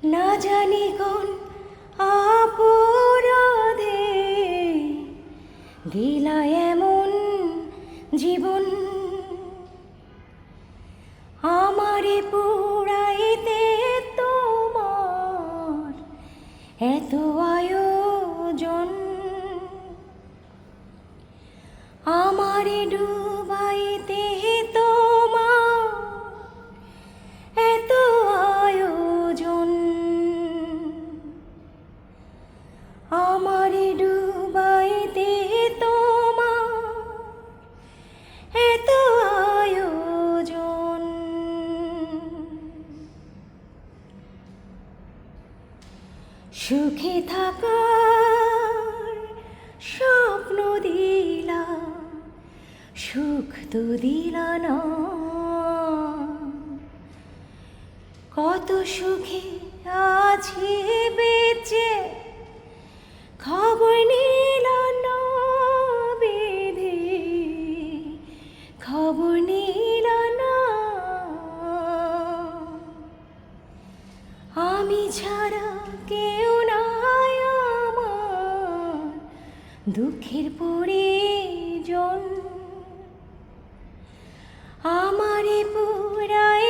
না জানি কোন অপরাধে দিলা এমন জীবন, আমারে পুরাইতে তোমার এত আয়োজন, আমারে ডুবাইতে তোমার এত আয়োজন, আমারে ডুবাইতে তোমার এত আয়োজন। সুখে থাকার স্বপ্ন দিলা, সুখ তো দিলা না। কত সুখে আছি বেঁচে, খবর নিলা না বেঁধে, খবর নিলা না। আমি ছাড়া কেউ নাই আমার দুঃখের পরিজন, আমারে পুরাই